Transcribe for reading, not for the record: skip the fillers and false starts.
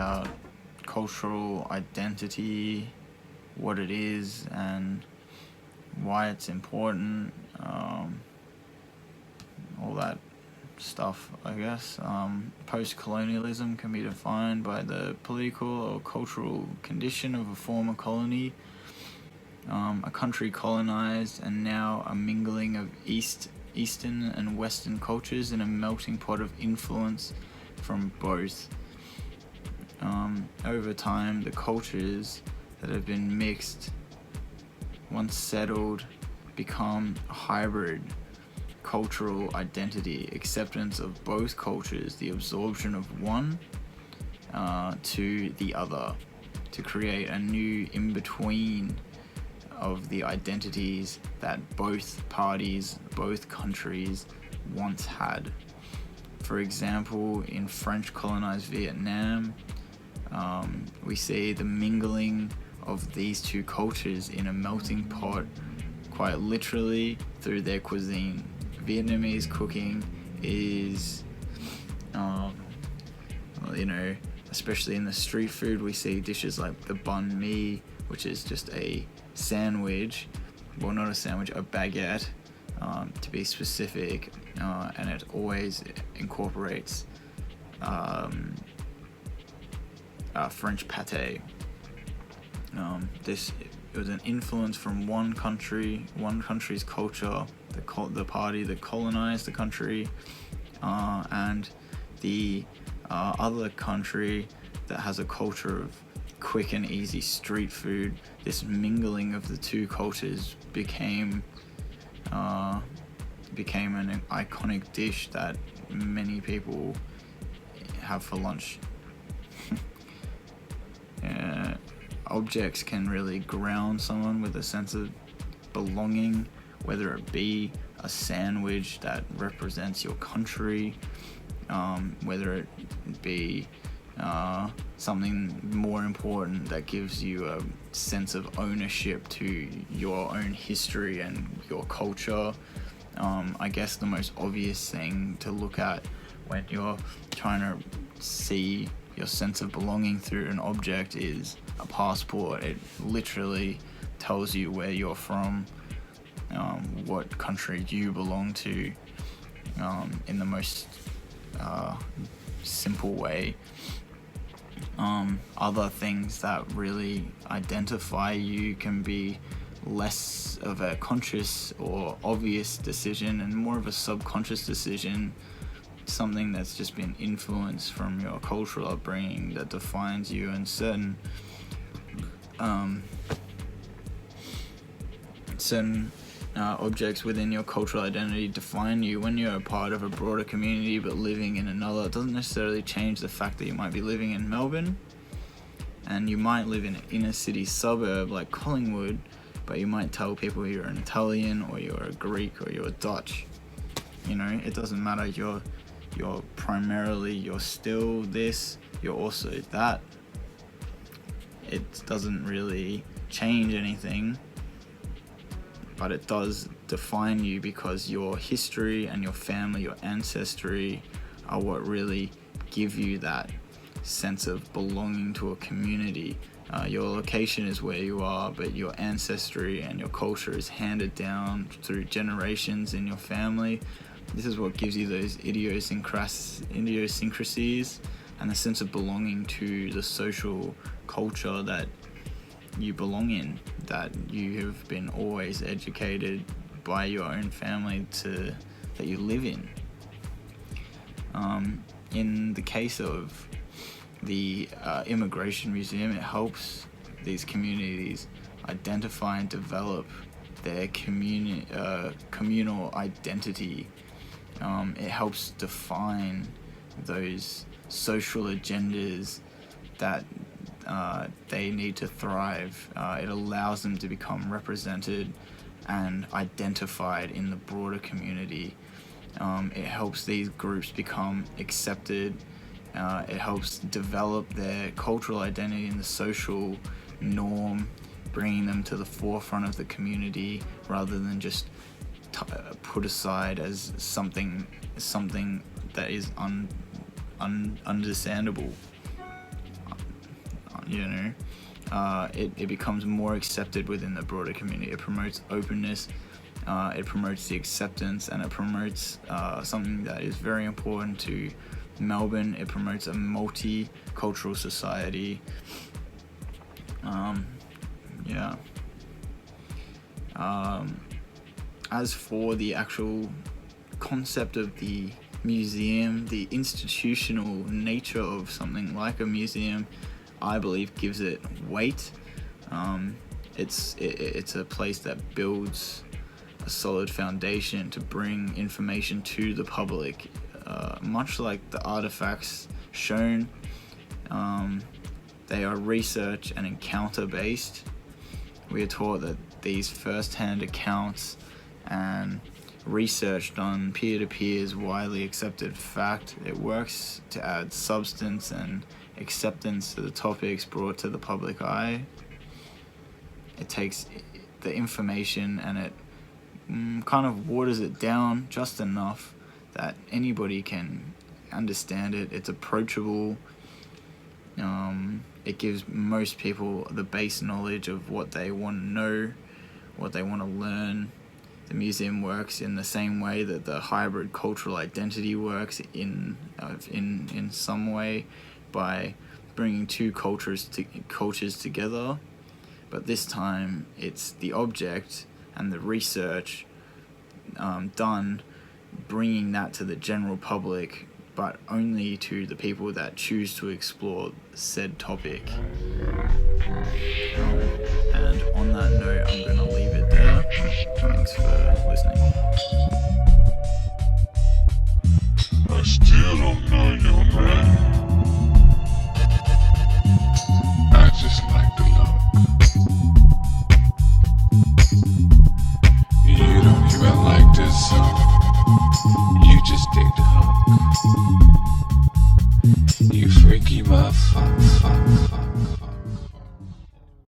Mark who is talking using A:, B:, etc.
A: about cultural identity, what it is, and why it's important, all that stuff, I guess. Post-colonialism can be defined by the political or cultural condition of a former colony, a country colonized, and now a mingling of Eastern and Western cultures in a melting pot of influence from both. Over time, the cultures that have been mixed, once settled, become a hybrid cultural identity, acceptance of both cultures, the absorption of one to the other, to create a new in-between of the identities that both parties, both countries once had. For example, in French colonized Vietnam, we see the mingling of these two cultures in a melting pot, quite literally, through their cuisine. Vietnamese cooking is, especially in the street food, we see dishes like the banh mi, which is just a sandwich, well, not a sandwich, a baguette, to be specific, and it always incorporates French pâté. It was an influence from one country's culture, the party that colonized the country, and the other country that has a culture of quick and easy street food. This mingling of the two cultures became an iconic dish that many people have for lunch. Objects can really ground someone with a sense of belonging, whether it be a sandwich that represents your country, whether it be something more important that gives you a sense of ownership to your own history and your culture. I guess the most obvious thing to look at when you're trying to see your sense of belonging through an object is a passport. It literally tells you where you're from, what country you belong to, in the most simple way. Other things that really identify you can be less of a conscious or obvious decision and more of a subconscious decision, something that's just been influenced from your cultural upbringing that defines you, and certain objects within your cultural identity define you. When you're a part of a broader community but living in another, it doesn't necessarily change the fact that you might be living in Melbourne and you might live in an inner city suburb like Collingwood, but you might tell people you're an Italian or you're a Greek or you're Dutch. It doesn't matter. You're still this, you're also that. It doesn't really change anything, but it does define you because your history and your family, your ancestry are what really give you that sense of belonging to a community. Your location is where you are, but your ancestry and your culture is handed down through generations in your family. This is what gives you those idiosyncrasies and the sense of belonging to the social culture that you belong in, that you have been always educated by your own family that you live in. In the case of the Immigration Museum, it helps these communities identify and develop their communal identity. It helps define those social agendas that they need to thrive. It allows them to become represented and identified in the broader community. It helps these groups become accepted. It helps develop their cultural identity in the social norm, bringing them to the forefront of the community rather than just put aside as something that is understandable. it becomes more accepted within the broader community. It promotes openness, it promotes the acceptance, and it promotes something that is very important to Melbourne. It promotes a multicultural society. As for the actual concept of the museum, the institutional nature of something like a museum, I believe gives it weight. It's a place that builds a solid foundation to bring information to the public, much like the artifacts shown. They are research and encounter based. We are taught that these first-hand accounts and research done peer-to-peer is widely accepted fact. It works to add substance and acceptance to the topics brought to the public eye. It takes the information and it kind of waters it down just enough that anybody can understand it. It's approachable. It gives most people the base knowledge of what they want to know, what they want to learn. The museum works in the same way that the hybrid cultural identity works in some way, by bringing two cultures together. But this time it's the object and the research done, bringing that to the general public, but only to the people that choose to explore said topic. And on that note, I'm going to leave it there. Thanks for listening.